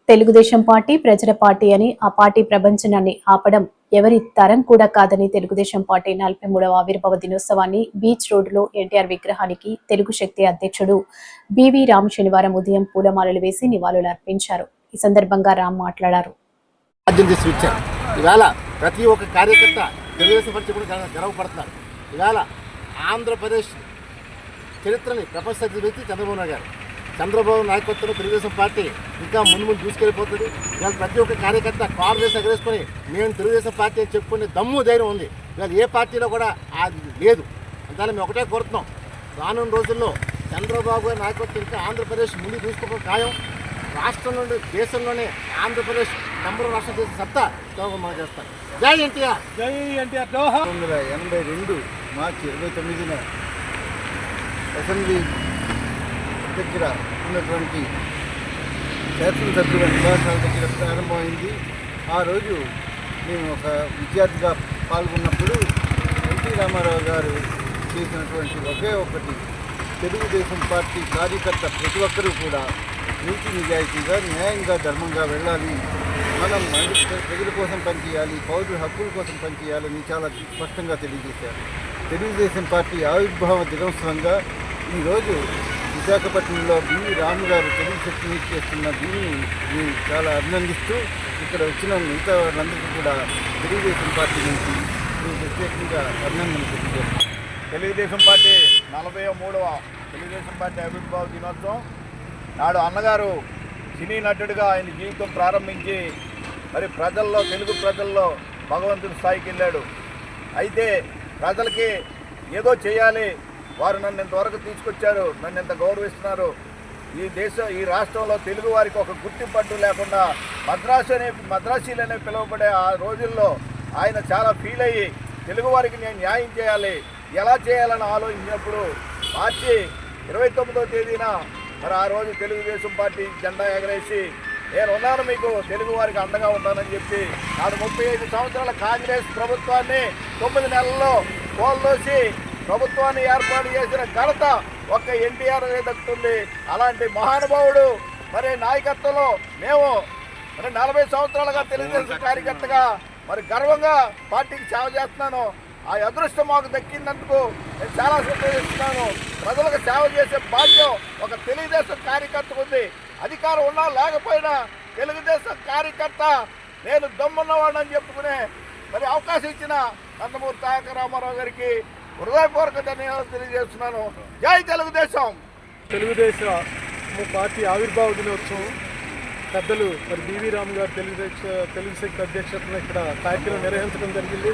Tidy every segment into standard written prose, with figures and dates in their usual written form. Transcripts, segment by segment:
Telugu Desam party ప్రజల party అని ఆ పార్టీ ప్రపంచనాన్ని ఆపడం ఎవరి తరం కూడా కాదని తెలుగుదేశం పార్టీ 43వ ఆవిర్భావ దినోత్సవాన్ని బీచ్ రోడ్డులో ఎన్టీఆర్ విగ్రహానికి తెలుగు శక్తి అధ్యక్షుడు బివి రామ్ శనివారం ఉదయం పూలమాలలు వేసి నివాళులు అర్పించారు. ఈ సందర్భంగా రామ్ మాట్లాడారు. ప్రతి ఒక్క కార్యకర్త తెలుగుదేశం పార్టీ కూడా గర్వపడుతున్నారు. ఇవాళ ఆంధ్రప్రదేశ్ చరిత్రని ప్రపంచ వ్యక్తి చంద్రబాబు నాయుడు గారు. చంద్రబాబు నాయకత్వంలో తెలుగుదేశం పార్టీ ఇంకా ముందు దూసుకెళ్ళిపోతుంది. ఇవాళ ప్రతి ఒక్క కార్యకర్త కాంగ్రెస్ ఎగరేసుకొని మేము తెలుగుదేశం పార్టీ అని చెప్పుకునే దమ్ము ధైర్యం ఉంది. ఇవాళ ఏ పార్టీలో కూడా అది లేదు. అందువల్ల మేము ఒకటే కోరుతున్నాం, రానున్న రోజుల్లో చంద్రబాబు గారి నాయకత్వం ఇంకా ఆంధ్రప్రదేశ్ ముందు దూసుకోవడం ఖాయం. రాష్ట్రం నుండి దేశంలోనే ఆంధ్రప్రదేశ్ నంబర్ రాష్ట్రం చేసే సత్తా మనం చేస్తాం. జై ఎన్టీఆర్, జై ఎన్టీఆర్. 1982 మార్చి 29న అసెంబ్లీ దగ్గర ఉన్నటువంటి శాసనసభ్యుల నివాసాల దగ్గర ప్రారంభమైంది. ఆ రోజు మేము ఒక విద్యార్థిగా పాల్గొన్నప్పుడు ఎన్టీ రామారావు గారు చేసినటువంటి ఒకే ఒకటి, తెలుగుదేశం పార్టీ కార్యకర్త ప్రతి ఒక్కరూ కూడా నీతి నిజాయితీగా న్యాయంగా ధర్మంగా వెళ్ళాలి, మనం ప్రజల కోసం పనిచేయాలి, పౌరుల హక్కుల కోసం పనిచేయాలని చాలా స్పష్టంగా తెలియజేశారు. తెలుగుదేశం పార్టీ ఆవిర్భావ దినోత్సవంగా ఈరోజు విశాఖపట్నంలో బివి రామ్ గారు తెలుగు శక్తిని చేస్తున్న దీన్ని మేము చాలా అభినందిస్తూ ఇక్కడ వచ్చిన మిగతా వాళ్ళందరికీ కూడా తెలుగుదేశం పార్టీ నుంచి ప్రత్యేకంగా అభినందనలు తెలియజేస్తాం. తెలుగుదేశం పార్టీ 43వ తెలుగుదేశం పార్టీ ఆవిర్భావ దినోత్సవం నాడు అన్నగారు సినీ నటుడిగా ఆయన జీవితం ప్రారంభించి మరి ప్రజల్లో, తెలుగు ప్రజల్లో భగవంతుడి స్థాయికి వెళ్ళాడు. అయితే ప్రజలకి ఏదో చేయాలి, వారు నన్ను ఇంతవరకు తీసుకొచ్చారు, నన్ను ఎంత గౌరవిస్తున్నారు, ఈ రాష్ట్రంలో తెలుగు వారికి ఒక గుర్తింపట్టు లేకుండా మద్రాసీలనే పిలువబడే ఆ రోజుల్లో ఆయన చాలా ఫీల్ అయ్యి తెలుగు వారికి నేను న్యాయం చేయాలి, ఎలా చేయాలని ఆలోచించినప్పుడు మార్చి 29వ తేదీన మరి ఆ రోజు తెలుగుదేశం పార్టీ జెండా ఎగరేసి నేను ఉన్నాను, మీకు తెలుగు వారికి అండగా ఉంటానని చెప్పి నాడు 35 సంవత్సరాల కాంగ్రెస్ ప్రభుత్వాన్ని 9 నెలల్లో కోల్దోసి ప్రభుత్వాన్ని ఏర్పాటు చేసిన ఘనత ఒక్క ఎన్టీఆర్ దక్కుతుంది. అలాంటి మహానుభావుడు మరి నాయకత్వంలో మేము మరి 40 సంవత్సరాలుగా తెలుగుదేశం కార్యకర్తగా మరి గర్వంగా పార్టీకి సేవ చేస్తున్నాను. ఆ అదృష్టం మాకు దక్కినందుకు నేను చాలా సంతోషిస్తున్నాను. ప్రజలకు సేవ చేసే భాగ్యం ఒక తెలుగుదేశం కార్యకర్తకు ఉంది. అధికారం ఉన్నా లేకపోయినా తెలుగుదేశం కార్యకర్త నేను దమ్మున్నవాడని చెప్పుకునే మరి అవకాశం ఇచ్చిన నందమూరి తారక రామారావు గారికి హృదయపూర్వక ధన్యవాదాలు తెలియజేస్తున్నాను. జై తెలుగుదేశం. తెలుగుదేశం పార్టీ ఆవిర్భావ దినోత్సవం పెద్దలు మరి బివి రామ్ గారు తెలుగు శక్తి అధ్యక్షతన ఇక్కడ కార్యక్రమం నిర్వహించడం జరిగింది.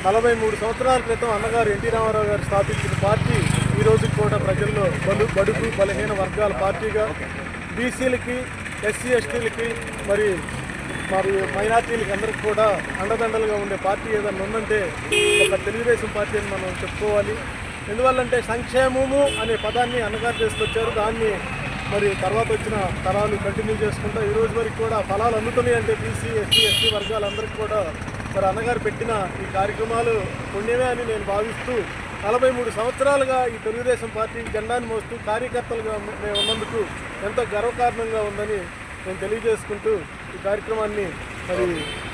43 సంవత్సరాల క్రితం అన్నగారు ఎన్టీ రామారావు గారు స్థాపించిన పార్టీ ఈ రోజుకి కూడా ప్రజల్లో బడుగు బలహీన వర్గాల పార్టీగా బీసీలకి, ఎస్సీ ఎస్టీలకి మరియు మైనార్టీలకి అందరికి కూడా అండదండలుగా ఉండే పార్టీ ఏదన్నా ఉందంటే ఒక తెలుగుదేశం పార్టీ అని మనం చెప్పుకోవాలి. ఎందువల్లంటే సంక్షేమము అనే పదాన్ని అన్నగారు తీసుకొచ్చారు. దాన్ని మరి తర్వాత వచ్చిన తరాలు కంటిన్యూ చేసుకుంటా ఈ రోజు వరకు కూడా ఫలాలు అందుతున్నాయి. అంటే బీసీ, ఎస్సీ, ఎస్టీ వర్గాలందరికీ కూడా మరి అన్నగారు పెట్టిన ఈ కార్యక్రమాలు పుణ్యమే అని నేను భావిస్తూ 43 సంవత్సరాలుగా ఈ తెలుగుదేశం పార్టీ జెండాను మోస్తూ కార్యకర్తలుగా మేము ఉన్నందుకు ఎంతో గర్వకారణంగా ఉందని నేను తెలియజేసుకుంటూ ఈ కార్యక్రమాన్ని మరి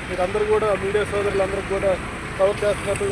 మీరందరూ కూడా మీడియా సోదరులందరూ కూడా కవర్ చేస్తున్నట్టు